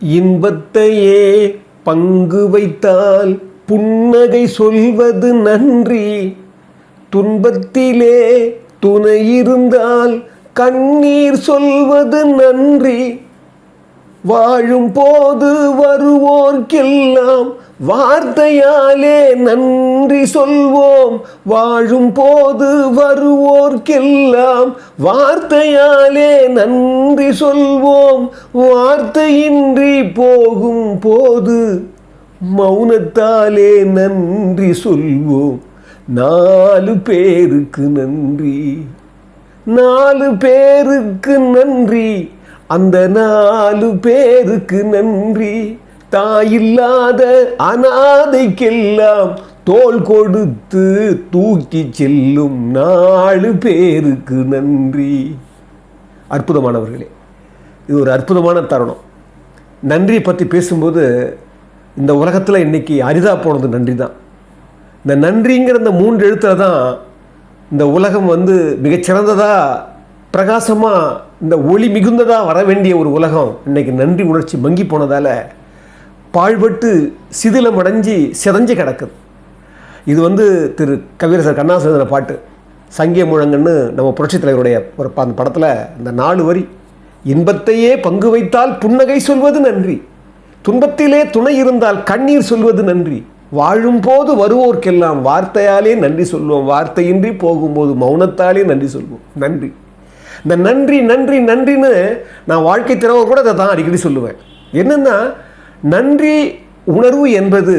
இன்பத்தையே பங்கு வைத்தால் புன்னகை சொல்வது நன்றி. துன்பத்திலே துணை இருந்தால் கண்ணீர் சொல்வது நன்றி. வாழும் போது வருவோர்க்கெல்லாம் வார்த்தையாலே நன்றி சொல்வோம். வாழும் போது வருவோர்க்கெல்லாம் வார்த்தையாலே நன்றி சொல்வோம். வார்த்தையின்றி போகும் போது மௌனத்தாலே நன்றி சொல்வோம். 4 பேருக்கு நன்றி, 4 பேருக்கு நன்றி, அந்த 4 பேருக்கு நன்றி. தாயில்லாத அனாதைக்கெல்லாம் தோள் கொடுத்து தூக்கி செல்லும் 4 பேருக்கு நன்றி. அற்புதமானவர்களே, இது ஒரு அற்புதமான தருணம். நன்றியை பற்றி பேசும்போது இந்த உலகத்தில் இன்றைக்கி அரிதாக போனது நன்றி தான். இந்த நன்றிங்கிற இந்த 3 எழுத்தில் தான் இந்த உலகம் மிகச்சிறந்ததாக பிரகாசமாக இந்த ஒளி மிகுந்ததாக வர வேண்டிய ஒரு உலகம் இன்றைக்கி நன்றி உணர்ச்சி மங்கி போனதால் பாழ்பட்டு சிதிலம் அடைஞ்சி சிதஞ்சு கிடக்குது. இது திரு கவியரசர் கண்ணதாசன் எழுதின பாட்டு சங்கிய முழங்கன்னு நம்ம புரட்சித் தலைவருடைய ஒரு அந்த படத்தில் இந்த 4 வரி. இன்பத்தையே பங்கு வைத்தால் புன்னகை சொல்வது நன்றி. துன்பத்திலே துணை இருந்தால் கண்ணீர் சொல்வது நன்றி. வாழும் போது வருவோர்க்கெல்லாம் வார்த்தையாலே நன்றி சொல்வோம். வார்த்தையின்றி போகும்போது மௌனத்தாலே நன்றி சொல்வோம். நன்றி. இந்த நன்றி நன்றி நன்றின்னு நான் வாழ்க்கை திறவர் கூட அதை தான் அடிக்கடி சொல்லுவேன். என்னென்னா, நன்றி உணர்வு என்பது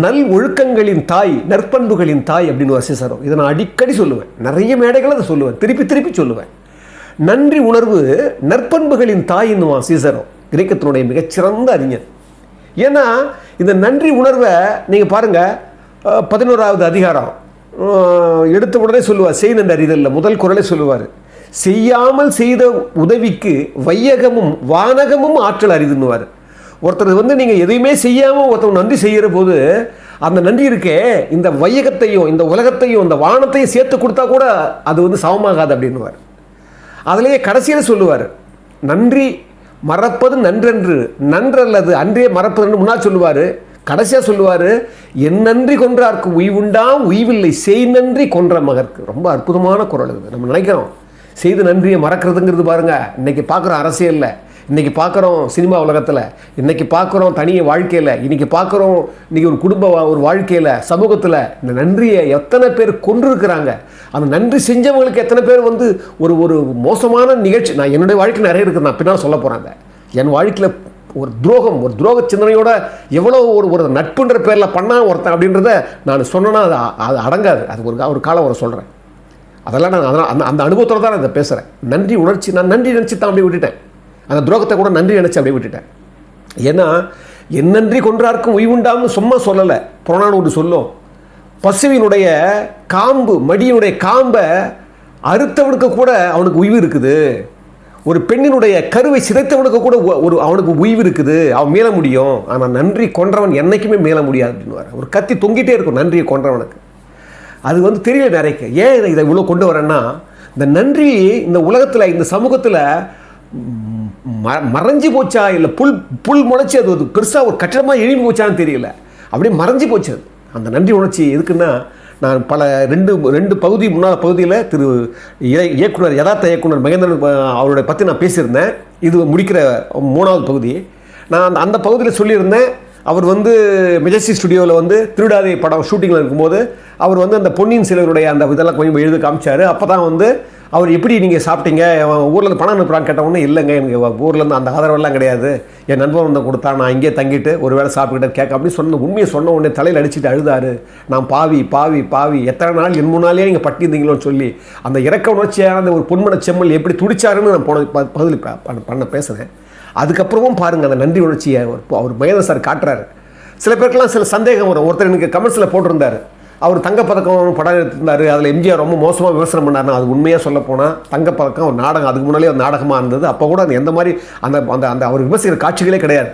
நல் ஒழுக்கங்களின் தாய், நற்பண்புகளின் தாய் அப்படின்னு ஒரு சிசரம். இதை நான் அடிக்கடி சொல்லுவேன், நிறைய மேடைகளை அதை சொல்லுவேன், திருப்பி திருப்பி சொல்லுவேன். நன்றி உணர்வு நற்பண்புகளின் தாய் என்னுவான் சிசரம், கிரேக்கத்தினுடைய மிகச்சிறந்த அறிஞர். ஏன்னா இந்த நன்றி உணர்வை நீங்கள் பாருங்கள், 11வது அதிகாரம் எடுத்த உடனே சொல்லுவார், செய் நன்றி அறிதல்ல முதல் குறளை சொல்லுவார், செய்யாமல் செய்த உதவிக்கு வையகமும் வானகமும் ஆற்றல் அறிதுன்னுவார். ஒருத்தர் நீங்கள் எதையுமே செய்யாமல் ஒருத்தர் நன்றி செய்கிற போது அந்த நன்றி இருக்கே, இந்த வையகத்தையும் இந்த உலகத்தையும் இந்த வானத்தையும் சேர்த்து கொடுத்தா கூட அது சமமாகாது அப்படின்னுவார். அதிலேயே கடைசியில் சொல்லுவார், நன்றி மறப்பது நன்றென்று, நன்றல்லது அன்றே மறப்பதுன்னு முன்னால் சொல்லுவார். கடைசியாக சொல்லுவார், என் நன்றி கொன்றார்க்கு உய்வுண்டாம் உய்வில்லை, செய் நன்றி கொன்ற மகற்கு. ரொம்ப அற்புதமான குறள் இது. நம்ம நினைக்கிறோம் செய்து நன்றியை மறக்கிறதுங்கிறது பாருங்கள், இன்றைக்கி பார்க்குறோம் அரசியலில், இன்றைக்கி பார்க்குறோம் சினிமா உலகத்தில், இன்றைக்கி பார்க்குறோம் தனிய வாழ்க்கையில், இன்றைக்கி பார்க்குறோம் இன்றைக்கி ஒரு குடும்ப ஒரு வாழ்க்கையில், சமூகத்தில் இந்த நன்றியை எத்தனை பேர் கொண்டிருக்கிறாங்க. அந்த நன்றி செஞ்சவங்களுக்கு எத்தனை பேர் ஒரு ஒரு மோசமான நிகழ்ச்சி. நான் என்னுடைய வாழ்க்கை நிறைய இருக்குது, நான் பின்னால் சொல்ல போகிறாங்க. என் வாழ்க்கையில் ஒரு துரோக சிந்தனையோட எவ்வளோ ஒரு நட்புன்ற பேரில் பண்ணால் ஒருத்தன் அப்படின்றத நான் சொன்னேன்னா அது அடங்காது. அது ஒரு காலம் வர சொல்கிறேன். அதெல்லாம் நான் அந்த அனுபவத்தோடு தான் நான் இதை பேசுகிறேன். நன்றி உணர்ச்சி, நான் நன்றி நினச்சி தான் அப்படியே விட்டுட்டேன். அந்த துரோகத்தை கூட நன்றி நினச்சி அப்படியே விட்டுட்டேன். ஏன்னா என் நன்றி கொன்றார்க்கும் உய்வுண்டாம்னு சும்மா சொல்லலை, புறநானூறு சொல்லும். பசுவினுடைய காம்பு, மடியினுடைய காம்பை அறுத்தவனுக்கு கூட அவனுக்கு உய்வு இருக்குது. ஒரு பெண்ணினுடைய கருவை சிதைத்தவனுக்கு கூட அவனுக்கு உய்வு இருக்குது, அவன் மேல முடியும். ஆனால் நன்றி கொன்றவன் என்றைக்குமே மேல முடியாது அப்படின்னு ஒரு கத்தி தொங்கிட்டே இருக்கும் நன்றியை கொன்றவனுக்கு. அது தெரியல நிறைய. ஏன் இதை இவ்வளோ கொண்டு வரேன்னா, இந்த நன்றி இந்த உலகத்தில் இந்த சமூகத்தில் மறைஞ்சு போச்சா, இல்லை புல் முளைச்சி அது பெருசாக ஒரு கட்டிடமாக எழுப்பி போச்சான்னு தெரியல, அப்படியே மறைஞ்சு போச்சு அது. அந்த நன்றி உணர்ச்சி எதுக்குன்னா, நான் பல ரெண்டு பகுதி முன்னாள் பகுதியில் திரு இயக்குனர் யதார்த்த இயக்குனர் மகேந்திரன் அவருடைய பற்றி நான் பேசியிருந்தேன். இது முடிக்கிற 3வது பகுதி. நான் அந்த பகுதியில் சொல்லியிருந்தேன், அவர் மெஜஸ்டிக் ஸ்டுடியோவில் திருடாதே படம் ஷூட்டிங்கில் இருக்கும்போது அவர் அந்த பொன்னியின் செல்வருடைய அந்த இதெல்லாம் கொஞ்சம் எழுத காமிச்சார். அப்போ தான் அவர் எப்படி நீங்கள் சாப்பிட்டீங்க, ஊர்லேருந்து பணம் அனுப்புகிறான்னு கேட்டவொன்னே, இல்லைங்க எனக்கு ஊர்லேருந்து அந்த ஆதரவெல்லாம் கிடையாது, என் நண்பன் கொடுத்தா, நான் இங்கே தங்கிட்டு ஒரு வேளை சாப்பிட்டுக்கிட்டே கேட்க அப்படின்னு உண்மையை சொன்ன உடனே தலையில் அடிச்சுட்டு அழுதாரு. நான் பாவி பாவி பாவி, எத்தனை நாள் என் முன்னாலே நீங்கள் பட்டியிருந்தீங்களோன்னு சொல்லி அந்த இறக்க உணர்ச்சியான அந்த ஒரு பொன்மன செம்மல் எப்படி துடிச்சாருன்னு நான் போன பகுதியில் பேசுகிறேன். அதுக்கப்புறமும் பாருங்கள், அந்த நன்றி உணர்ச்சியை அவர் மகேந்திரன் சார் காட்டுறாரு. சில பேருக்கெல்லாம் சில சந்தேகம் வரும். ஒருத்தர் எனக்கு கமெண்ட்ஸில் போட்டிருந்தார், அவர் தங்கப்பதக்கம் படம் எடுத்திருந்தார், அதில் எம்ஜிஆர் ரொம்ப மோசமாக விமர்சனம் பண்ணார்னா, அது உண்மையாக சொல்ல போனால் தங்கப்பதக்கம் ஒரு நாடகம், அதுக்கு முன்னாலே ஒரு நாடகமாக இருந்தது. அப்போ கூட அது எந்த மாதிரி அந்த அந்த அந்த அவர் விமர்சிக்கிற காட்சிகளே கிடையாது.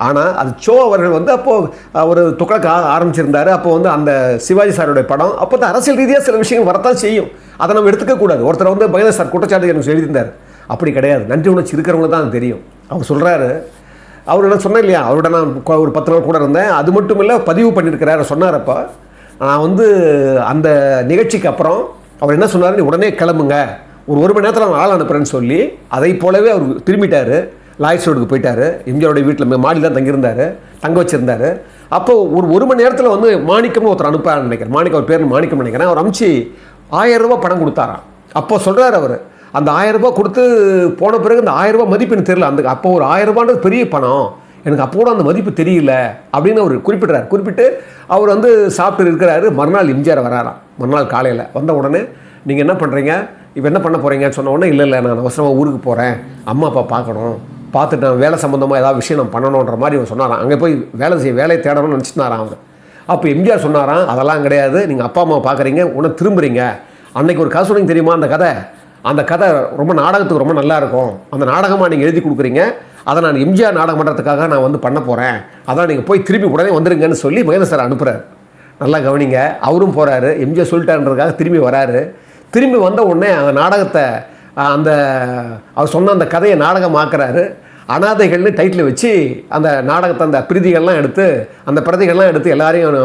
ஆனால் அது சோ அவர்கள் அப்போது அவர் துக்ளக் ஆரம்பிச்சிருந்தார். அப்போ அந்த சிவாஜி சாருடைய படம், அப்போ தான் அரசியல் ரீதியாக சில விஷயங்கள் வரத்தான் செய்யும், அதை நம்ம எடுத்துக்கக்கூடாது. ஒருத்தர் மகேந்திர சார் குற்றச்சாட்டு எனக்கு எழுதியிருந்தார். அப்படி கிடையாது, நன்றி உணர்ச்சி இருக்கிறவங்க தான் தெரியும். அவர் சொல்கிறாரு, அவர் என்ன சொன்னேன் இல்லையா, அவரோட நான் ஒரு 10 நாள் கூட இருந்தேன். அது மட்டும் இல்லை, பதிவு பண்ணியிருக்கிறாரு. சொன்னார் அப்போ, நான் வந்து அந்த நிகழ்ச்சிக்கு அப்புறம் அவர் என்ன சொன்னார், நீ உடனே கிளம்புங்க, ஒரு மணி நேரத்தில் நான் ஆள் அனுப்புகிறேன்னு சொல்லி அதை போலவே அவர் திரும்பிட்டார். லாயர்ஸ் ரோடுக்கு போயிட்டார். எம்ஜிஆருடைய வீட்டில் மாடியில் தான் தங்கியிருந்தார், தங்க வச்சுருந்தார். அப்போ ஒரு மணி நேரத்தில் வந்து மாணிக்கம்னு ஒருத்தர் அனுப்பான்னு நினைக்கிறேன், மாணிக்கம், அவர் பேர் மாணிக்கம் நினைக்கிறேன். அவர் அனுப்பிச்சு 1000 ரூபா பணம் கொடுத்தாராம். அப்போ சொல்கிறார் அவர், அந்த 1000 ரூபா கொடுத்து போன பிறகு அந்த 1000 ரூபா மதிப்புன்னு தெரியல. அப்போ ஒரு 1000 ரூபான்றது பெரிய பணம், எனக்கு அப்போ கூட அந்த மதிப்பு தெரியல அப்படின்னு அவர் குறிப்பிட்றாரு. குறிப்பிட்டு அவர் வந்து சாப்பிட்டு இருக்கிறாரு. மறுநாள் எம்ஜிஆர் வராராம். மறுநாள் காலையில் வந்த உடனே, நீங்கள் என்ன பண்ணுறீங்க, இப்போ என்ன பண்ண போகிறீங்கன்னு சொன்ன உடனே, இல்லை நான் அவசரமாக ஊருக்கு போகிறேன், அம்மா அப்பா பார்க்கணும், பார்த்துட்டு நான் வேலை சம்மந்தமாக ஏதாவது விஷயம் நான் பண்ணணுன்ற மாதிரி அவர் சொன்னாராம். அங்கே போய் வேலையை தேடணும்னு நினச்சினாராம் அவர். அப்போ எம்ஜிஆர் சொன்னாராம், அதெல்லாம் கிடையாது, நீங்கள் அப்பா அம்மா பார்க்குறீங்க, உடனே திரும்புறீங்க. அன்னைக்கு ஒரு கதை சொன்னீங்க தெரியுமா, அந்த கதை ரொம்ப நாடகத்துக்கு ரொம்ப நல்லாயிருக்கும், அந்த நாடகமாக நீங்கள் எழுதி கொடுக்குறீங்க, அதை நான் எம்ஜிஆர் நாடகம் பண்ணுறதுக்காக நான் வந்து பண்ண போகிறேன், அதான் நீங்கள் போய் திரும்பி உடனே வந்துருங்கன்னு சொல்லி மகேந்திர சார் அனுப்புகிறார். நல்லா கவனிங்க, அவரும் போகிறாரு. எம்ஜிஆர் சொல்லிட்டாருன்றதுக்காக திரும்பி வராரு. திரும்பி வந்த உடனே அந்த நாடகத்தை, அவர் சொன்ன அந்த கதையை நாடகமாக்குறாரு. அனாதைகள்னு டைட்டில் வச்சு அந்த நாடகத்தை, அந்த பிரதிகள்லாம் எடுத்து எல்லாரையும்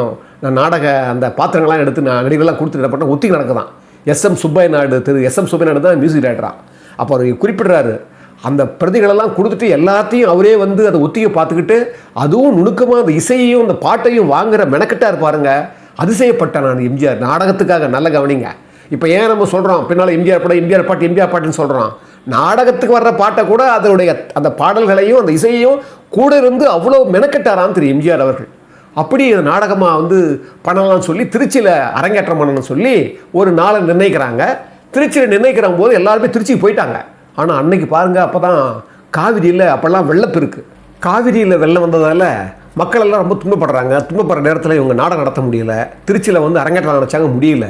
அந்த பாத்திரங்கள்லாம் எடுத்து நடிகர்கள்லாம் கொடுத்துட்டு ஒத்திகை நடக்குதான். எஸ்எம் சுப்பைய நாயுடு தான் மியூசிக் டைரக்டரா. அப்போ அவர் குறிப்பிடுறாரு, அந்த பிரதிகளெல்லாம் கொடுத்துட்டு எல்லாத்தையும் அவரே வந்து அதை ஒத்திகை பார்த்துக்கிட்டு, அதுவும் நுணுக்கமாக அந்த இசையையும் அந்த பாட்டையும் வாங்குகிற மெனக்கிட்டா இருப்பாருங்க. அதிசயப்பட்டேன் நான் எம்ஜிஆர் நாடகத்துக்காக. நல்ல கவனிங்க. இப்போ ஏன் நம்ம சொல்கிறோம் பின்னால் எம்ஜிஆர் பாட்டுன்னு சொல்கிறோம், நாடகத்துக்கு வர்ற பாட்டை கூட அதனுடைய அந்த பாடல்களையும் அந்த இசையையும் கூட இருந்து அவ்வளோ மெனக்கெட்டாராம் திரு எம்ஜிஆர் அவர்கள். அப்படி நாடகமாக வந்து பண்ணலாம்னு சொல்லி திருச்சியில் அரங்கேற்றம் பண்ணணும்னு சொல்லி ஒரு நாளை நிர்ணயிக்கிறாங்க. திருச்சியில் நிர்ணயிக்கிற போது எல்லாருமே திருச்சிக்கு போயிட்டாங்க. ஆனால் அன்னைக்கு பாருங்கள், அப்போ தான் காவிரியில் அப்போல்லாம் வெள்ளப்பெருக்கு. காவிரியில் வெள்ளம் வந்ததால் மக்கள் எல்லாம் ரொம்ப துன்பப்படுற நேரத்தில் இவங்க நாடகம் நடத்த முடியல. திருச்சியில் வந்து அரங்கேற்றம் நினச்சாங்க, முடியல.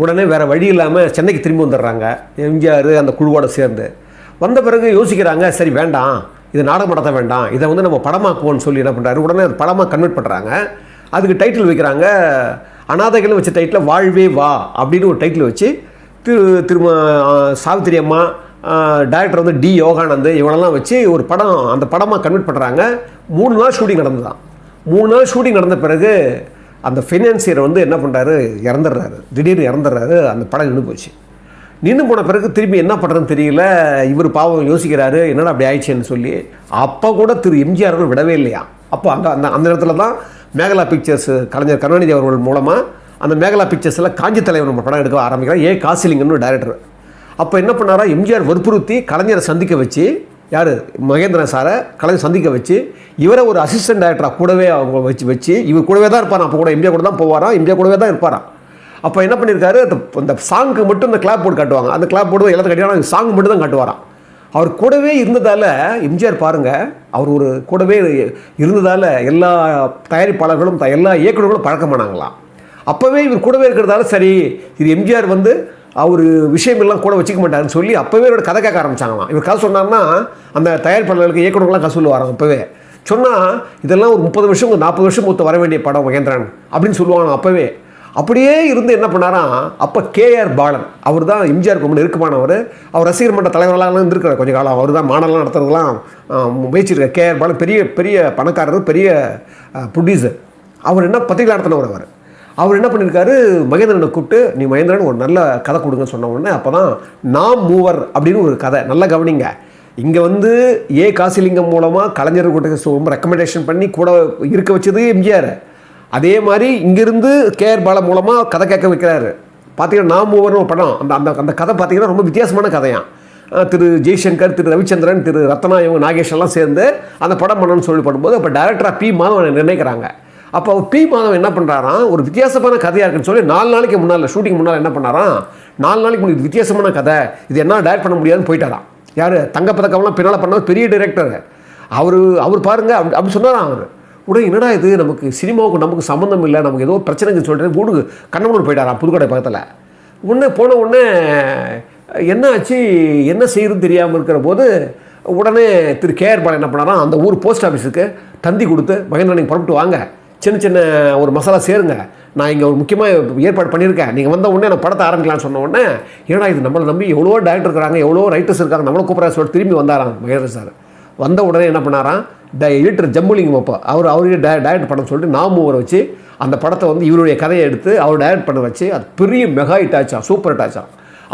உடனே வேறு வழி இல்லாமல் சென்னைக்கு திரும்பி வந்துடுறாங்க எம்ஜிஆர் அந்த குழுவோடு சேர்ந்து. வந்த பிறகு யோசிக்கிறாங்க, சரி வேண்டாம், இது நாடகம் நடத்த வேண்டாம், இதை வந்து நம்ம படமாக்குவோன்னு சொல்லி என்ன பண்ணுறாரு, உடனே அது படமாக கன்வெர்ட் பண்ணுறாங்க. அதுக்கு டைட்டில் வைக்கிறாங்க, அனாதைகள்னு வச்ச டைட்டில் வாழ்வே வா அப்படின்னு ஒரு டைட்டில் வச்சு திரும்ப சாவித்திரி அம்மா, டைரக்டர் வந்து டி யோகானந்த், இவங்களெல்லாம் வச்சு ஒரு படம், அந்த படமாக கன்வெர்ட் பண்ணுறாங்க. 3 நாள் ஷூட்டிங் நடந்துதான். 3 நாள் ஷூட்டிங் நடந்த பிறகு அந்த ஃபைனான்சியர் வந்து என்ன பண்ணுறாரு, திடீர்னு இறந்துடுறாரு. அந்த படம் நின்று போன பிறகு திரும்பி என்ன பண்ணுறதுன்னு தெரியல. இவர் பாவம் யோசிக்கிறாரு, என்னடா அப்படி ஆயிடுச்சேன்னு சொல்லி. அப்போ கூட திரு எம்ஜிஆர் அவர்கள் விடவே இல்லையா. அப்போ அந்த இடத்துல தான் மேகலா பிக்சர்ஸ் கலைஞர் கருணாநிதி அவர்கள் மூலமாக அந்த மேகலா பிக்சர்ஸில் காஞ்சி தலைவர் நம்ம படம் எடுக்க ஆரம்பிக்கிறார். காசிலிங்கன்னு டைரக்டர். அப்போ என்ன பண்ணாரா, எம்ஜிஆர் வற்புறுத்தி கலைஞரை சந்திக்க வச்சு, யார் மகேந்திரன் சாரை கலைஞர் சந்திக்க வச்சு, இவரை ஒரு அசிஸ்டன்ட் டைரக்டராக கூடவே அவங்க வச்சு இவர் கூடவே தான் இருப்பாராம். அப்போ கூட எம்ஜிஆர் கூட தான் போவாராம், எம்ஜிஆர் கூடவே தான் இருப்பாராம். அப்போ என்ன பண்ணியிருக்காரு, அந்த சாங்க்கு மட்டும் இந்த கிளாப் போர்டு காட்டுவாங்க. அந்த கிளாப் போர்டு எல்லாத்தையும் கட்டினா சாங் மட்டும் தான் காட்டுவாராம். அவர் கூடவே இருந்ததால் எம்ஜிஆர் பாருங்கள், அவர் ஒரு கூடவே இருந்ததால் எல்லா தயாரிப்பாளர்களும் எல்லா இயக்குநர்களும் பழக்கமானாங்களாம். அப்போவே இவர் கூடவே இருக்கிறதால சரி, இது எம்ஜிஆர் வந்து அவர் விஷயமெல்லாம் கூட வச்சுக்க மாட்டாருன்னு சொல்லி அப்போவே இவரோட கதை கேட்க ஆரம்பிச்சாங்களாம். இவர் கதை சொன்னார்னா அந்த தயாரிப்பாளர்களுக்கு இயக்குநர்கள்லாம் கதை சொல்லுவாராம். அப்போவே சொன்னால் இதெல்லாம் ஒரு 30 வருஷம் 40 வருஷம் மூத்த வர வேண்டிய படம் மகேந்திரன் அப்படின்னு சொல்லுவாங்க. அப்போவே அப்படியே இருந்து என்ன பண்ணாராம், அப்போ கேஆர் பாலன், அவர் தான் எம்ஜிஆருக்கு ரொம்ப நெருக்கமானவர். அவர் ரசிகர் மன்ற தலைவர்களாக இருந்திருக்கார் கொஞ்சம் காலம். அவர் தான் மாடலாம் நடத்துறதுலாம் முயற்சிருக்கார். கேஆர் பாலன் பெரிய பெரிய பணக்காரர், பெரிய ப்ரொடியூசர். அவர் என்ன பத்திரிகை நடத்தினவர். அவர் என்ன பண்ணியிருக்காரு, மகேந்திரனை கூப்பிட்டு, நீ மகேந்திரன் ஒரு நல்ல கதை கொடுங்கன்னு சொன்ன உடனே அப்போ தான் நாம் மூவர் அப்படின்னு ஒரு கதை. நல்லா கவனிங்க. இங்கே வந்து காசிலிங்கம் மூலமாக கலைஞர் கூட்ட ரொம்ப ரெக்கமெண்டேஷன் பண்ணி கூட இருக்க வச்சது எம்ஜிஆர். அதே மாதிரி இங்கேருந்து கேஆர் பாலா மூலமாக கதை கேட்க வைக்கிறாரு. பார்த்தீங்கன்னா நாம் மூவர்னு ஒரு படம். அந்த கதை பார்த்தீங்கன்னா ரொம்ப வித்தியாசமான கதையாம். திரு ஜெய்சங்கர், திரு ரவிச்சந்திரன், திரு ரத்னா, இவங்க நாகேஷ் எல்லாம் சேர்ந்து அந்த படம் பண்ணணும்னு சொல்லி பண்ணும்போது அப்போ டைரக்டராக பி மாதவன் நிர்ணயிக்கிறாங்க. அப்போ அவர் பி மாதவன் என்ன பண்ணுறாராம், ஒரு வித்தியாசமான கதையாக இருக்குன்னு சொல்லி 4 நாளைக்கு முன்னால், ஷூட்டிங் முன்னால் என்ன பண்ணாராம், 4 நாளைக்கு முன்னாடி வித்தியாசமான கதை, இது என்ன டைரக்ட் பண்ண முடியாதுன்னு போயிட்டாராம். யார், தங்கப்பதக்கம்லாம் பின்னால் பண்ணவர் பெரிய டைரக்டர் அவர் பாருங்க அப்படி சொன்னாராம். அவர் உடனே என்னடா இது, நமக்கு சினிமாவுக்கு நமக்கு சம்மந்தம் இல்லை, நமக்கு ஏதோ பிரச்சனைன்னு சொல்லிட்டு வீடு கண்ணமூர் போயிட்டாராம் புதுக்கடை பக்கத்தில். போன உடனே என்ன ஆச்சு, என்ன செய்யறதுன்னு தெரியாமல் இருக்கிற போது உடனே திரு கேஆர் பாலா என்ன பண்ணாராம், அந்த ஊர் போஸ்ட் ஆஃபீஸுக்கு தந்தி கொடுத்து, மகேந்திரன் நீங்கள் புறப்பட்டு வாங்க, சின்ன ஒரு மசாலா சேருங்க, நான் இங்கே ஒரு முக்கியமாக ஏற்பாடு பண்ணியிருக்கேன், நீங்கள் வந்த உடனே நான் படத்தை ஆரம்பிக்கலாம்னு சொன்ன உடனே, ஏன்னா இது நம்மளை நம்பி எவ்வளோ டேரக்டர் இருக்கிறாங்க, எவ்வளோ ரைட்டர்ஸ் இருக்காங்க, நம்மளை கூப்பிட்ற சொல்லி திரும்பி வந்தாராம் மகேந்திரன் சார். வந்த உடனே என்ன பண்ணாராம், எடிட்டர் ஜம்புலிங்கம் அப்போ அவரே டைரக்ட் பண்ண சொல்லிட்டு நாமூரை வச்சு அந்த படத்தை வந்து இவருடைய கதையை எடுத்து அவர் டைரக்ட் பண்ண வச்சு அது பெரிய மெகா ஹிட் ஆச்சான், சூப்பர் ஹிட் ஆச்சான்.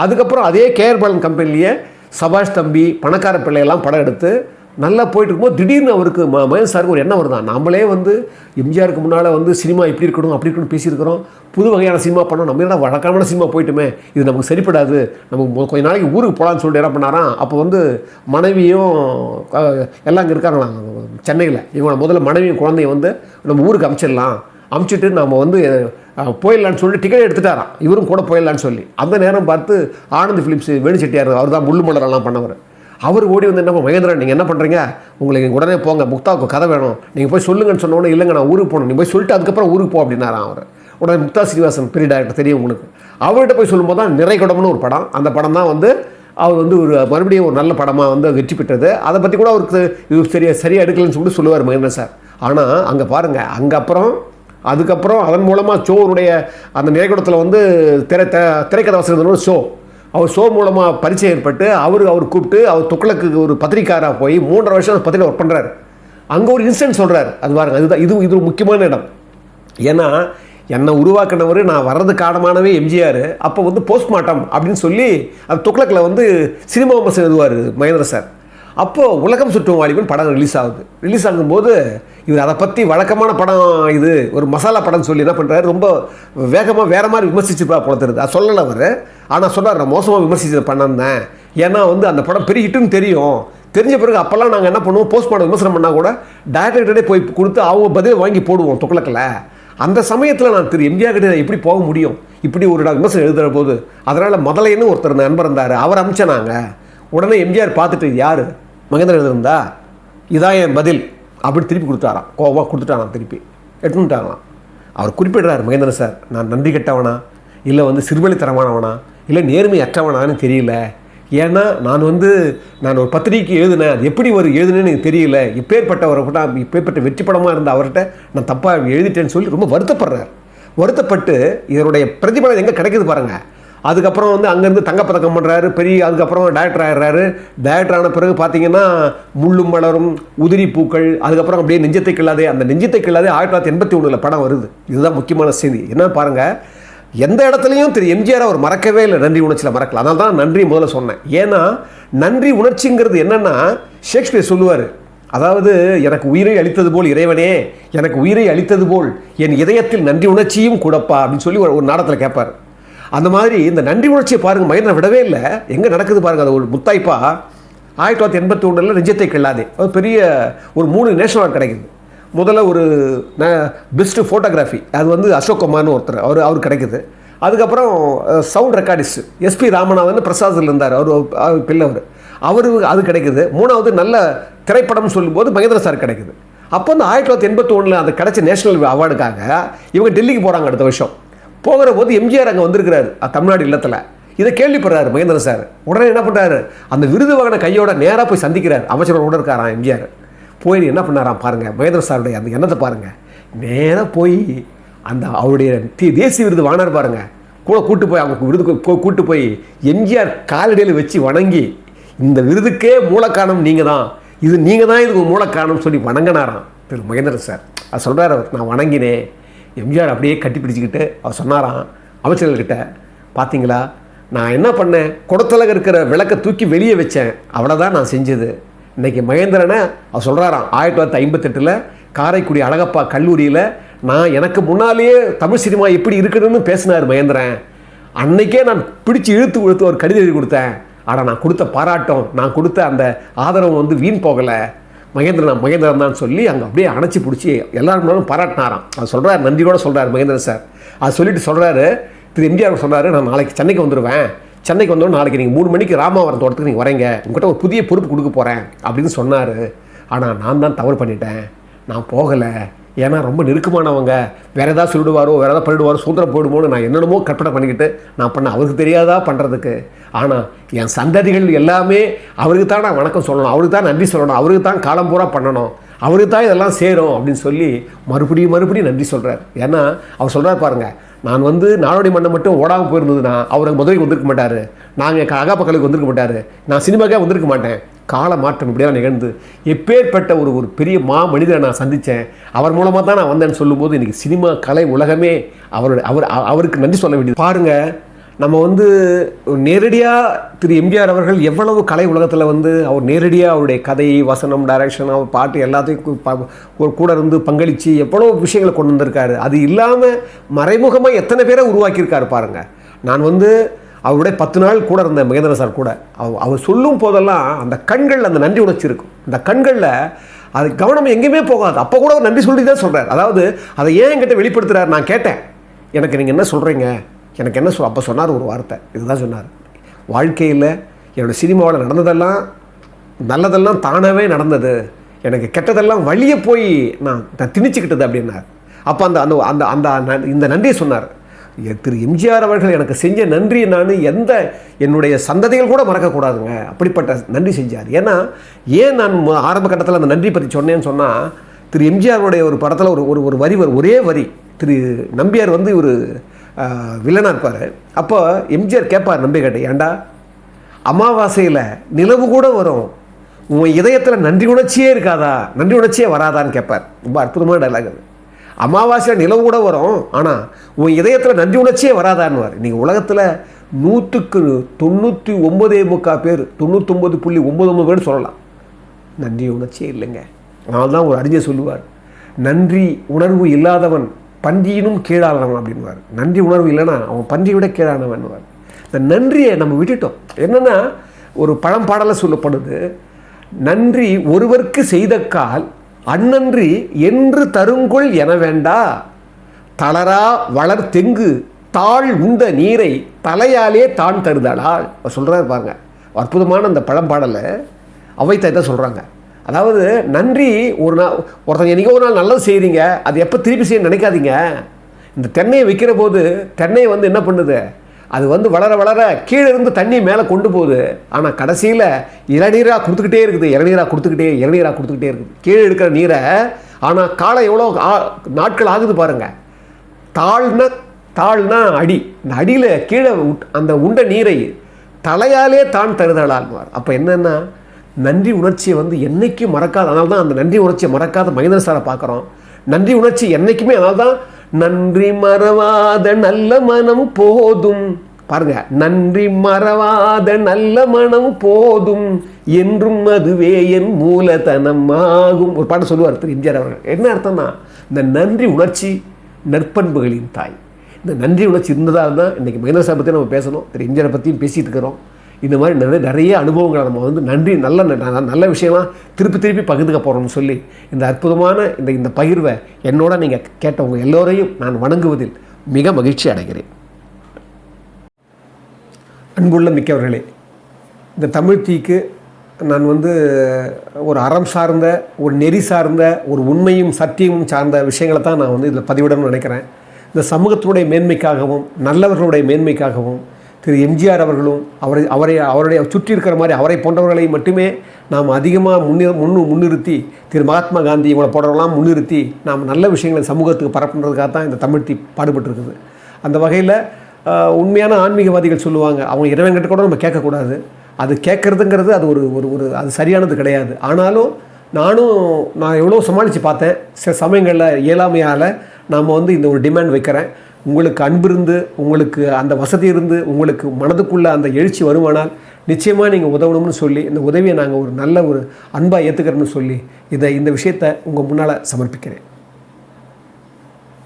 அதுக்கப்புறம் அதே கேஆர் பாலன் கம்பெனிலேயே சபாஷ் தம்பி, பணக்கார பிள்ளையெல்லாம் படம் எடுத்து நல்லா போயிட்டு இருக்கும்போது திடீர்னு அவருக்கு மகேஷ் சாருக்கு ஒரு எண்ணம் வருதான், நம்மளே வந்து எம்ஜிஆருக்கு முன்னால் வந்து சினிமா இப்படி இருக்கணும் அப்படி இருக்கணும் பேசியிருக்கிறோம், புது வகையான சினிமா பண்ணோம், நம்ம என்ன வழக்கமான சினிமா போயிட்டுமே, இது நமக்கு சரிப்படாது, நம்ம கொஞ்ச நாளைக்கு ஊருக்கு போகலான்னு சொல்லிட்டு என்ன பண்ணாராம். அப்போ வந்து மனைவியும் எல்லாம் அங்கே இருக்காங்களாம் சென்னையில். இவங்க முதல்ல மனைவியும் குழந்தையும் வந்து நம்ம ஊருக்கு அமுச்சிட்டு நம்ம வந்து போயிடலான்னு சொல்லி டிக்கெட் எடுத்துட்டாராம், இவரும் கூட போயிடலான்னு சொல்லி. அந்த நேரம் பார்த்து ஆனந்த் ஃபிலிப்ஸ் வேணுச்செட்டியார், அவர் தான் முள்ளு மலரெல்லாம் பண்ணவர், அவர் ஓடி வந்து என்ன, மகேந்திரன் நீங்கள் என்ன பண்ணுறீங்க, உங்களுக்கு உடனே போங்க, முக்தாவுக்கு கதை வேணும், நீங்கள் போய் சொல்லுங்கன்னு சொன்னோன்னே, இல்லைங்க நான் ஊருக்கு போகணும், நீ போய் சொல்லிட்டு அதுக்கப்புறம் ஊருக்கு போ அப்படின்னாராம் அவர். உடனே முக்தா ஸ்ரீனிவாசன் பெரிய டேரக்டர் தெரியும் உங்களுக்கு, அவர்கிட்ட போய் சொல்லும்போது தான் நிறைகுடம்னு ஒரு படம், அந்த படம் தான் வந்து அவர் வந்து ஒரு மறுபடியும் ஒரு நல்ல படமாக வந்து வெற்றி பெற்றது. அதை பற்றி கூட அவருக்கு இது சரியாக எடுக்கலன்னு சொல்லிட்டு சொல்லுவார் மகேந்திரன் சார். ஆனால் அங்கே பாருங்கள், அதுக்கப்புறம் அதன் மூலமாக ஷோருடைய அந்த நிறைகுடத்தில் வந்து திரைக்கதை வசனத்தோட அவர் ஷோ மூலமாக பரிச்சயம் ஏற்பட்டு அவர் கூப்பிட்டு அவர் துக்ளக்கு ஒரு பத்திரிக்காராக போய் 3.5 வருஷம் பத்திரிக்கை ஒர்க் பண்ணுறாரு. அங்கே ஒரு இன்சிடென்ட் சொல்கிறார், அது பாருங்கள், அதுதான் இது ஒரு முக்கியமான இடம். ஏன்னா என்னை உருவாக்கினவர், நான் வர்றது காரணமானவே எம்ஜிஆர். அப்போ வந்து போஸ்ட்மார்ட்டம் அப்படின்னு சொல்லி அந்த துக்ளக்கில் வந்து சினிமா விமர்சனம் எழுதுவார் மகேந்திர சார். அப்போது உலகம் சுற்றும் வாலிபன் படம் ரிலீஸ் ஆகும்போது இவர் அதை பற்றி வழக்கமான படம், இது ஒரு மசாலா படம்னு சொல்லி என்ன பண்ணுறாரு, ரொம்ப வேகமாக வேறு மாதிரி விமர்சிச்சுப்பா போல தெரியுது. அது சொல்லலை அவர், ஆனால் சொன்னார் நான் மோசமாக விமர்சிச்சது பண்ணேன். ஏன்னா வந்து அந்த படம் பெரிய ஹிட்டுன்னு தெரிஞ்ச பிறகு அப்போல்லாம் நாங்கள் என்ன பண்ணுவோம், போஸ்ட்மார்ட்டம் விமர்சனம் பண்ணால் கூட டைரக்டர்கிட்டே போய் கொடுத்து அவங்க பதில் வாங்கி போடுவோம் துக்ளக்கில். அந்த சமயத்தில் நான் எம்ஜிஆர் கிட்ட எப்படி போக முடியும், இப்படி ஒரு விமர்சனம் எழுதுகிற போது. அதனால் முதலைன்னு ஒருத்தர் நண்பர் இருந்தார், அவர் அனுப்பிச்சானாங்க. உடனே எம்ஜிஆர் பார்த்துட்டு, யார் மகேந்திரன் எழுதுருந்தா, இதான் என் பதில் அப்படி திருப்பி கொடுத்தாராம், கோவமாக கொடுத்துட்டாராம், திருப்பி எடுத்துட்டாங்களாம். அவர் குறிப்பிடுறார் மகேந்திரன் சார், நான் நன்றி கெட்டவனா இல்லை வந்து சிறுவழித்தரமானவனா இல்லை நேர்மை அற்றவனான்னு தெரியல. ஏன்னா நான் ஒரு பத்திரிக்கை எழுதினேன், அது எப்படி ஒரு எழுதுனேன்னு எனக்கு தெரியல, இப்பேற்பட்ட வெற்றி படமாக இருந்த அவர்கிட்ட நான் தப்பாக எழுதிட்டேன்னு சொல்லி ரொம்ப வருத்தப்பட்டு இதனுடைய பிரதிபலன் எங்கே கிடைக்குது பாருங்கள். அதுக்கப்புறம் வந்து அங்கேருந்து தங்கப்பதக்கம் பண்ணுறாரு, அதுக்கப்புறம் டைரக்டர் ஆகிடுறாரு. டைரக்டர் ஆன பிறகு பார்த்தீங்கன்னா முள்ளும் மலரும், உதிரி பூக்கள், அதுக்கப்புறம் அப்படியே நெஞ்சத்தை கிள்ளாதே 1981 படம் வருது. இதுதான் முக்கியமான செய்தி. என்ன பாருங்கள், எந்த இடத்துலையும் எம்ஜிஆர் அவர் மறக்கவே இல்லை, நன்றி உணர்ச்சியில் மறக்கல. அதனால தான் நன்றி முதல்ல சொன்னேன். ஏன்னா நன்றி உணர்ச்சிங்கிறது என்னென்னா, ஷேக்ஸ்பியர் சொல்லுவார், அதாவது எனக்கு உயிரை அளித்தது போல் இறைவனே, எனக்கு உயிரை அளித்தது போல் என் இதயத்தில் நன்றி உணர்ச்சியும் கூடப்பா அப்படின்னு சொல்லி ஒரு நாடகத்தில் கேட்பார். அந்த மாதிரி இந்த நன்றி உணர்ச்சியை பாருங்கள், மகேந்திரன் விடவே இல்லை. எங்கே நடக்குது பாருங்கள், அது ஒரு முத்தாய்ப்பா 1981 நெஞ்சத்தை கிள்ளாதே அது பெரிய ஒரு 3 நேஷனல் அவார்டு கிடைக்குது. முதல்ல ஒரு பெஸ்ட்டு ஃபோட்டோகிராஃபி, அது வந்து அசோக் குமார்னு ஒருத்தர், அவர் கிடைக்குது. அதுக்கப்புறம் சவுண்ட் ரெக்கார்டிஸ்ட் எஸ்பி ராமநாதன் பிரசாதில் இருந்தார், அவர் பிள்ளவர், அது கிடைக்குது. 3வது நல்ல திரைப்படம்னு சொல்லும்போது மகேந்திர சார் கிடைக்குது. அப்போ வந்து 1981 அந்த கிடைச்ச நேஷனல் அவார்டுக்காக இவங்க டெல்லிக்கு போகிறாங்க. அடுத்த வருஷம் போகிற போது எம்ஜிஆர் அங்கே வந்திருக்கிறார் தமிழ்நாடு இல்லத்தில். இதை கேள்விப்படுறாரு மகேந்திர சார். உடனே என்ன பண்ணுறாரு, அந்த விருது வாங்கின கையோட நேராக போய் சந்திக்கிறார். அமைச்சரோட கூட இருக்காராம் எம்ஜிஆர். போய் என்ன பண்ணாராம் பாருங்கள், மகேந்திர சாருடைய அந்த எண்ணத்தை பாருங்கள். நேராக போய் அந்த அவருடைய தேசிய விருது வாங்கினார் பாருங்கள், கூட கூட்டு போய் அவங்க விருதுக்கு கூட்டு போய் எம்ஜிஆர் காலடியில் வச்சு வணங்கி, இந்த விருதுக்கே மூலக்காரணம் நீங்கள் தான், இதுக்கு மூலக்காரணம் சொல்லி வணங்கினாராம் திரு மகேந்திர சார். அது சொல்கிறார் அவர், நான் வணங்கினேன். எம்ஜிஆர் அப்படியே கட்டி பிடிச்சிக்கிட்டு அவர் சொன்னாராம் அமைச்சர்கள்கிட்ட, பார்த்தீங்களா நான் என்ன பண்ணேன், குடத்தில் இருக்கிற விளக்கை தூக்கி வெளியே வச்சேன், அவ்வளோதான் நான் செஞ்சது. இன்றைக்கி மகேந்திரனை அவர் சொல்கிறாராம், 1958 காரைக்குடி அழகப்பா கல்லூரியில் எனக்கு முன்னாலேயே தமிழ் சினிமா எப்படி இருக்குதுன்னு பேசினார் மகேந்திரன். அன்றைக்கே நான் பிடிச்சி இழுத்து ஒரு கடிதம் எழுதி கொடுத்தேன். ஆனால் நான் கொடுத்த பாராட்டம், நான் கொடுத்த அந்த ஆதரவு வந்து வீண் போகலை, மகேந்திரன் தான் சொல்லி அங்கே அப்படியே அணைச்சி பிடிச்சி எல்லாரும் பாராட்டினாராம். அது சொல்கிறார், நன்றி கூட சொல்கிறார் மகேந்திரன் சார். அது சொல்லிட்டு சொல்கிறாரு, திரு எம்ஜிஆர் சொல்கிறாரு, நான் நாளைக்கு சென்னைக்கு வந்துடுவேன், சென்னைக்கு வந்தோம் நாளைக்கு நீங்கள் 3 மணிக்கு ராமாவரம் தோட்டத்துக்கு நீங்கள் வரீங்க, உங்கள்கிட்ட ஒரு புதிய பொறுப்பு கொடுக்க போகிறேன் அப்படின்னு சொன்னார். ஆனால் நான் தான் தவறு பண்ணிட்டேன், நான் போகலை. ஏன்னா ரொம்ப நெருக்கமானவங்க, வேறு ஏதாவது சொல்லிடுவாரோ, வேறு ஏதாவது பண்ணிவிடுவாரோ, சுதந்திரம் போயிடுமோன்னு நான் என்னென்னமோ கற்பனை பண்ணிக்கிட்டு நான் அவருக்கு தெரியாதா பண்ணுறதுக்கு. ஆனால் என் சந்ததிகள் எல்லாமே அவருக்கு தான் நான் வணக்கம் சொல்லணும், அவருக்கு தான் நன்றி சொல்லணும், அவருக்கு தான் காலம் பூரா பண்ணணும், அவருக்கு தான் இதெல்லாம் சேரும் அப்படின்னு சொல்லி மறுபடியும் நன்றி சொல்கிறார். ஏன்னா அவர் சொல்கிறார் பாருங்கள், நான் நாடோடி மண்ணை மட்டும் ஓடாமல் போயிருந்ததுன்னா அவருக்கு முதலுக்கு வந்திருக்க மாட்டார், நாங்கள் அகாப்பக்கலுக்கு வந்திருக்க மாட்டார், நான் சினிமாக்கே வந்திருக்க மாட்டேன். கால மாற்றம் இப்படியெல்லாம் நிகழ்ந்து எப்பேற்பட்ட ஒரு பெரிய மனிதரை நான் சந்தித்தேன், அவர் மூலமாக தான் நான் வந்தேன்னு சொல்லும்போது இன்றைக்கி சினிமா கலை உலகமே அவருக்கு நன்றி சொல்ல வேண்டியது. பாருங்கள், நம்ம நேரடியாக திரு எம்ஜிஆர் அவர்கள் எவ்வளவு கலை உலகத்தில் அவர் நேரடியாக அவருடைய கதை, வசனம், டைரக்ஷன், அவர் பாட்டு எல்லாத்தையும் கூட இருந்து பங்களித்து எவ்வளோ விஷயங்களை கொண்டு வந்திருக்காரு. அது இல்லாமல் மறைமுகமாக எத்தனை பேரை உருவாக்கியிருக்காரு பாருங்கள். நான் அவருடைய 10 நாள் கூட இருந்த மகேந்திர சார் கூட அவர் சொல்லும் போதெல்லாம் அந்த கண்களில் அந்த நன்றி உணர்ச்சி இருக்கும். அந்த கண்களில் அது கவனம் எங்கேயுமே போகாது. அப்போ கூட அவர் நன்றி சொல்லி தான் சொல்கிறார். அதாவது அதை ஏன் என்கிட்ட வெளிப்படுத்துகிறார், நான் கேட்டேன், எனக்கு நீங்கள் என்ன சொல்கிறீங்க, எனக்கு என்ன அப்போ சொன்னார் ஒரு வார்த்தை, இதுதான் சொன்னார், வாழ்க்கையில் என்னோடய சினிமாவில் நடந்ததெல்லாம் நல்லதெல்லாம் தானாகவே நடந்தது, எனக்கு கெட்டதெல்லாம் வழியே போய் நான் திணிச்சுக்கிட்டது அப்படின்னார். அப்போ அந்த அந்த அந்த இந்த நன்றியை சொன்னார். திரு எம்ஜிஆர் அவர்கள் எனக்கு செஞ்ச நன்றி நான் என்னுடைய சந்ததிகள் கூட மறக்கக்கூடாதுங்க, அப்படிப்பட்ட நன்றி செஞ்சார். ஏன் நான் ஆரம்ப கட்டத்தில் அந்த நன்றி பற்றி சொன்னேன்னு சொன்னால், திரு எம்ஜிஆருடைய ஒரு படத்தில் ஒரு வரி ஒரே வரி, திரு நம்பியார் ஒரு வில்லனாக இருப்பார். அப்போ எம்ஜிஆர் கேட்பார் நம்பிக்கிட்ட, ஏண்டா அமாவாசையில் நிலவு கூட வரும், உன் இதயத்தில் நன்றி உணர்ச்சியே இருக்காதா, நன்றி உணர்ச்சியே வராதான்னு கேட்பார். ரொம்ப அற்புதமான டைலாக் அது. அமாவாசையில் நிலவு கூட வரும், ஆனால் உன் இதயத்தில் நன்றி உணர்ச்சியே வராதான்னுவார். நீங்கள் உலகத்தில் 100க்கு 99.4 பேர் 99.99 பேர் சொல்லலாம் நன்றி உணர்ச்சியே இல்லைங்க. அதனால தான் ஒரு அறிஞர் சொல்லுவார், நன்றி உணர்வு இல்லாதவன் பன்றியினும் கீழானவன் அப்படின்வார். நன்றி உணர்வு இல்லைன்னா அவன் பன்றியை விட கீழானவன்வார். இந்த நன்றியை நம்ம விட்டுட்டோம். என்னென்னா ஒரு பழம்பாடலை சொல்லப்படுது, நன்றி ஒருவருக்கு செய்த கால் அந்நன்றி என்று தருங்கொள் என வேண்டா, தளரா வளர் தெங்கு தாழ் உந்த நீரை தலையாலே தான் தருதலால் சொல்கிறாரு பாருங்க. அற்புதமான அந்த பழம்பாடலை அவைத்தாய் தான் சொல்கிறாங்க. அதாவது நன்றி ஒருத்தங்க என்றைக்கோ ஒரு நாள் நல்லது செய்கிறீங்க, அது எப்போ திருப்பி செய்ய நினைக்காதீங்க. இந்த தென்னையை வைக்கிற போது தென்னை என்ன பண்ணுது, அது வளர வளர கீழே இருந்து தண்ணி மேலே கொண்டு போகுது. ஆனால் கடைசியில் இளநீராக கொடுத்துக்கிட்டே இருக்குது, இளநீராக கொடுத்துக்கிட்டே இருக்குது கீழே எடுக்கிற நீரை. ஆனால் காலம் எவ்வளோ நாட்கள் ஆகுது பாருங்கள். தாழ்னா அடி, இந்த அடியில் கீழே அந்த உண்ட நீரை தலையாலே தான் தருதலால்வார். அப்போ என்னென்னா நன்றி உணர்ச்சியை என்றைக்கும் மறக்காத, அதனால தான் அந்த நன்றி உணர்ச்சியை மறக்காத மகேந்திர சாரை பார்க்குறோம். நன்றி உணர்ச்சி என்றைக்குமே, அதனால தான் நன்றி மறவாத நல்ல மனம் போதும் பாருங்க, நன்றி மறவாத நல்ல மனம் போதும் என்றும் அதுவே என் மூலதனம் ஆகும் ஒரு பாட்டு சொல்லுவார் திரு எம்ஜிஆர் அவர்கள். என்ன அர்த்தம்னா, இந்த நன்றி உணர்ச்சி நற்பண்புகளின் தாய். இந்த நன்றி உணர்ச்சி இருந்ததால் தான் இன்றைக்கி மகேந்திர சார் பற்றி நம்ம பேசணும், திரு எம்ஜிஆரை பற்றியும் பேசிகிட்டு இருக்கிறோம். இந்த மாதிரி நிறைய அனுபவங்களை நம்ம நன்றி நல்ல விஷயம்லாம் திருப்பி பகிர்ந்துக்க போகிறோம்னு சொல்லி இந்த அற்புதமான இந்த பகிர்வை என்னோட நீங்கள் கேட்டவங்க எல்லோரையும் நான் வணங்குவதில் மிக மகிழ்ச்சி அடைகிறேன். அன்புள்ள மிக்கவர்களே, இந்த தமிழ் தீக்கு நான் ஒரு அறம் சார்ந்த, ஒரு நெறி சார்ந்த, ஒரு உண்மையும் சத்தியமும் சார்ந்த விஷயங்களை தான் நான் இதில் பதிவிடணும்னு நினைக்கிறேன். இந்த சமூகத்தினுடைய மேன்மைக்காகவும் நல்லவர்களுடைய மேன்மைக்காகவும் திரு எம்ஜிஆர் அவர்களும் அவருடைய சுற்றி இருக்கிற மாதிரி அவரை போன்றவர்களை மட்டுமே நாம் அதிகமாக முன்னிறுத்தி, திரு மகாத்மா காந்தி இவங்களை போன்றவர்களாம் முன்னிறுத்தி நாம் நல்ல விஷயங்களை சமூகத்துக்கு பரப்புன்றதுக்காக தான் இந்த தமிழ் தீ பாடுபட்டுருக்குது. அந்த வகையில் உண்மையான ஆன்மீகவாதிகள் சொல்லுவாங்க, அவங்க இறைவன்கிட்ட கூட நம்ம கேட்கக்கூடாது, அது கேட்குறதுங்கிறது அது ஒரு அது சரியானது கிடையாது. ஆனாலும் நான் எவ்வளோ சமாளித்து பார்த்தேன். சில சமயங்களில் இயலாமையால் நாம் இந்த ஒரு டிமாண்ட் வைக்கிறேன், உங்களுக்கு அன்பு இருந்து, உங்களுக்கு அந்த வசதி இருந்து, உங்களுக்கு மனதுக்குள்ளே அந்த எழுச்சி வருமானால் நிச்சயமாக நீங்கள் உதவணும்னு சொல்லி இந்த உதவியை நாங்கள் ஒரு நல்ல ஒரு அன்பாக ஏற்றுக்கிறோம்னு சொல்லி இந்த விஷயத்தை உங்கள் முன்னால் சமர்ப்பிக்கிறேன்.